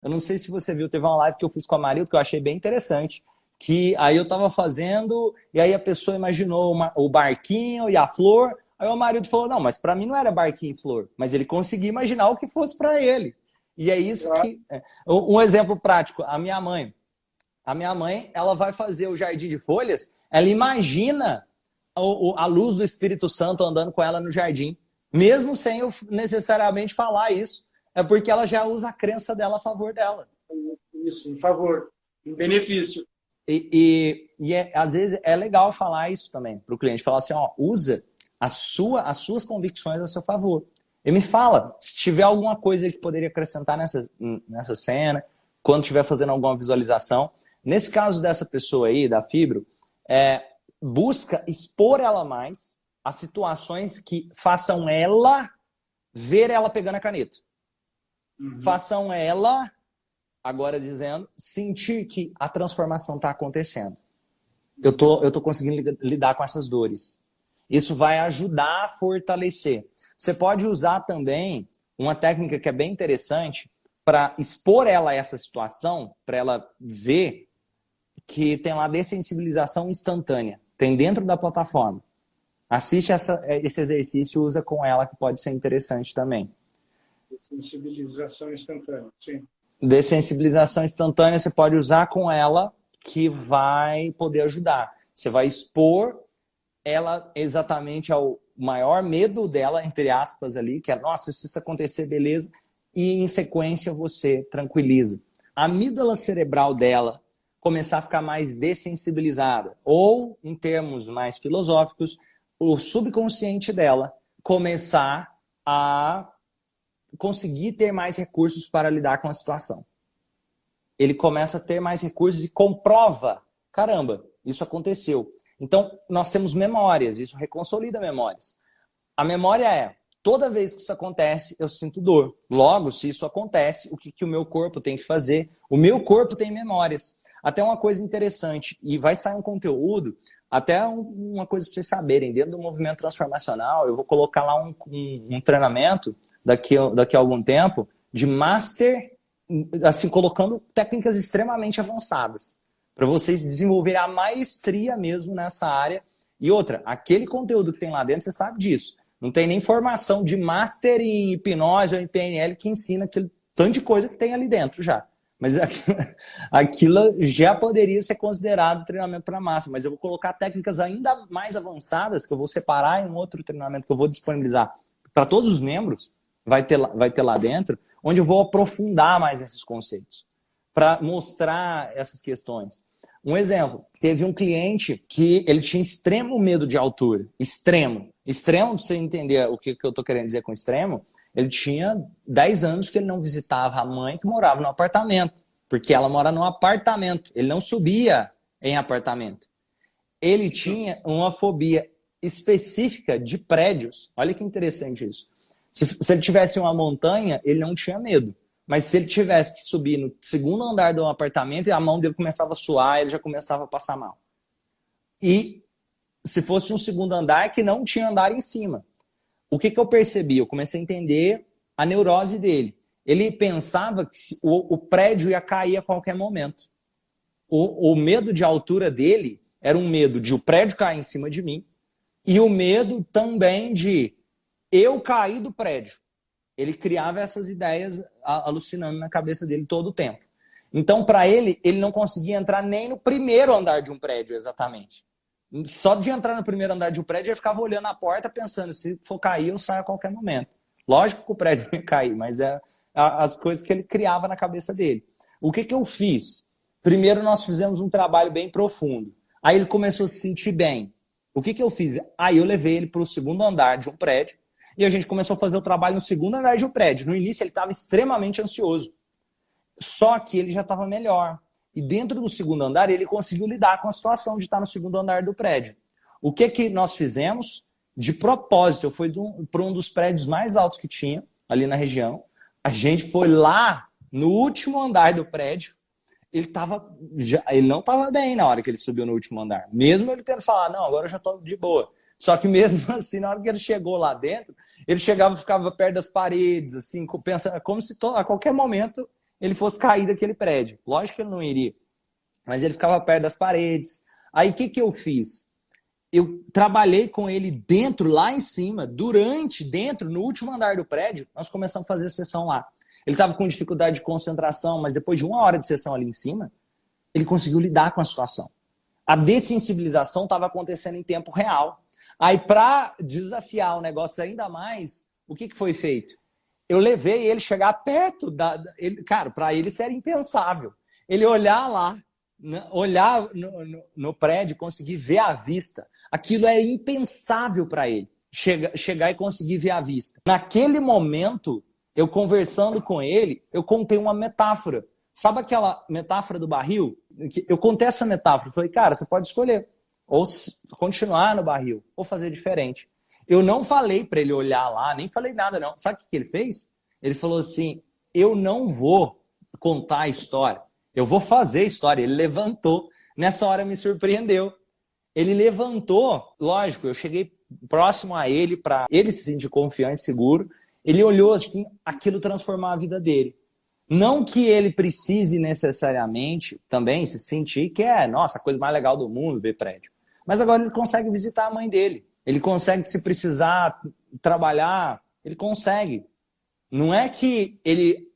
Eu não sei se você viu, teve uma live que eu fiz com a Marilda que eu achei bem interessante. Que aí eu tava fazendo, e aí a pessoa imaginou o barquinho e a flor. Aí o marido falou: não, mas para mim não era barquinho e flor. Mas ele conseguia imaginar o que fosse para ele. E é isso Claro. que. Um exemplo prático: a minha mãe. A minha mãe, ela vai fazer o jardim de folhas, ela imagina a luz do Espírito Santo andando com ela no jardim. Mesmo sem eu necessariamente falar isso. É porque ela já usa a crença dela a favor dela. Isso, em favor, em benefício. Às vezes é legal falar isso também para o cliente, falar assim, ó, usa as suas convicções a seu favor. E me fala, se tiver alguma coisa que poderia acrescentar nessa cena, quando estiver fazendo alguma visualização. Nesse caso dessa pessoa aí, da Fibro, busca expor ela mais a situações que façam ela ver ela pegando a caneta. Uhum. Façam ela, agora dizendo, sentir que a transformação está acontecendo. Eu tô conseguindo lidar com essas dores. Isso vai ajudar a fortalecer. Você pode usar também uma técnica que é bem interessante para expor ela a essa situação, para ela ver que tem lá dessensibilização instantânea. Tem dentro da plataforma. Assiste esse exercício, usa com ela, que pode ser interessante também. Sensibilização instantânea, sim. Dessensibilização instantânea você pode usar com ela, que vai poder ajudar. Você vai expor ela exatamente ao maior medo dela, entre aspas, ali, que é, nossa, se isso acontecer, beleza. E em sequência você tranquiliza. A amígdala cerebral dela começar a ficar mais dessensibilizada. Ou, em termos mais filosóficos, o subconsciente dela começar a conseguir ter mais recursos para lidar com a situação. Ele começa a ter mais recursos e comprova, caramba, isso aconteceu. Então, nós temos memórias, isso reconsolida memórias. A memória é, toda vez que isso acontece, eu sinto dor. Logo, se isso acontece, o que o meu corpo tem que fazer? O meu corpo tem memórias. Até uma coisa interessante, e vai sair um conteúdo, até uma coisa para vocês saberem, dentro do movimento transformacional, eu vou colocar lá um treinamento daqui a algum tempo de master, assim, colocando técnicas extremamente avançadas para vocês desenvolverem a maestria mesmo nessa área. E outra, aquele conteúdo que tem lá dentro, você sabe disso. Não tem nem formação de master em hipnose ou em PNL que ensina aquele tanto de coisa que tem ali dentro já. Mas aquilo já poderia ser considerado treinamento para massa. Mas eu vou colocar técnicas ainda mais avançadas que eu vou separar em um outro treinamento que eu vou disponibilizar para todos os membros. Vai ter lá dentro, onde eu vou aprofundar mais esses conceitos para mostrar essas questões. Um exemplo, teve um cliente que ele tinha extremo medo de altura. Extremo. Extremo, para você entender o que eu estou querendo dizer com extremo, ele tinha 10 anos que ele não visitava a mãe que morava no apartamento, porque ela mora num apartamento. Ele não subia em apartamento. Ele tinha uma fobia específica de prédios. Olha que interessante isso. Se ele tivesse uma montanha, ele não tinha medo. Mas se ele tivesse que subir no segundo andar de um apartamento e a mão dele começava a suar, ele já começava a passar mal. E se fosse um segundo andar que não tinha andar em cima. O que eu percebi? Eu comecei a entender a neurose dele. Ele pensava que o prédio ia cair a qualquer momento. O medo de altura dele era um medo de o prédio cair em cima de mim e o medo também de eu cair do prédio. Ele criava essas ideias alucinando na cabeça dele todo o tempo. Então, para ele, ele não conseguia entrar nem no primeiro andar de um prédio, exatamente. Só de entrar no primeiro andar de um prédio, ele ficava olhando a porta, pensando, se for cair, eu saio a qualquer momento. Lógico que o prédio ia cair, mas é as coisas que ele criava na cabeça dele. O que eu fiz? Primeiro, nós fizemos um trabalho bem profundo. Aí ele começou a se sentir bem. O que eu fiz? Aí eu levei ele para o segundo andar de um prédio, e a gente começou a fazer o trabalho no segundo andar de um prédio. No início ele estava extremamente ansioso. Só que ele já estava melhor. E dentro do segundo andar ele conseguiu lidar com a situação de estar no segundo andar do prédio. O que nós fizemos? De propósito, eu fui para um dos prédios mais altos que tinha ali na região. A gente foi lá no último andar do prédio. Ele não estava bem na hora que ele subiu no último andar. Mesmo ele tendo falado, não, agora eu já estou de boa. Só que mesmo assim, na hora que ele chegou lá dentro, ele chegava e ficava perto das paredes, assim, pensando, como se a qualquer momento ele fosse cair daquele prédio. Lógico que ele não iria, mas ele ficava perto das paredes. Aí o que que eu fiz? Eu trabalhei com ele dentro, lá em cima, dentro, no último andar do prédio, nós começamos a fazer sessão lá. Ele estava com dificuldade de concentração, mas depois de 1 hora de sessão ali em cima, ele conseguiu lidar com a situação. A dessensibilização estava acontecendo em tempo real. Aí, para desafiar o negócio ainda mais, o que foi feito? Eu levei ele chegar perto cara, para ele isso era impensável. Ele olhar lá, olhar no prédio, conseguir ver a vista. Aquilo é impensável para ele. Chegar e conseguir ver a vista. Naquele momento, eu conversando com ele, eu contei uma metáfora. Sabe aquela metáfora do barril? Eu contei essa metáfora. Falei, cara, você pode escolher. Ou continuar no barril, ou fazer diferente. Eu não falei para ele olhar lá, nem falei nada não. Sabe o que ele fez? Ele falou assim, eu não vou contar a história, eu vou fazer a história. Ele levantou. Nessa hora me surpreendeu. Ele levantou, lógico, eu cheguei próximo a ele para ele se sentir confiante, seguro. Ele olhou assim, aquilo transformou a vida dele. Não que ele precise necessariamente também se sentir que nossa, a coisa mais legal do mundo ver prédio. Mas agora ele consegue visitar a mãe dele. Ele consegue, se precisar trabalhar, ele consegue. Não é que ele...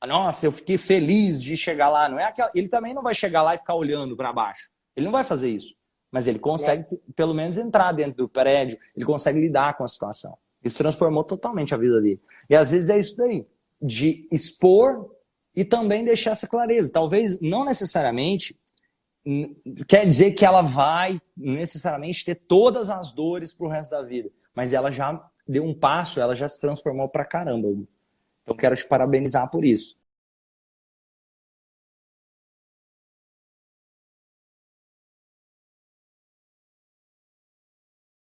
Nossa, eu fiquei feliz de chegar lá. Não é aquela, ele também não vai chegar lá e ficar olhando para baixo. Ele não vai fazer isso. Mas ele consegue, pelo menos, entrar dentro do prédio. Ele consegue lidar com a situação. Isso transformou totalmente a vida dele. E às vezes é isso daí. De expor e também deixar essa clareza. Talvez, não necessariamente, quer dizer que ela vai necessariamente ter todas as dores pro resto da vida. Mas ela já deu um passo, ela já se transformou pra caramba. Então quero te parabenizar por isso.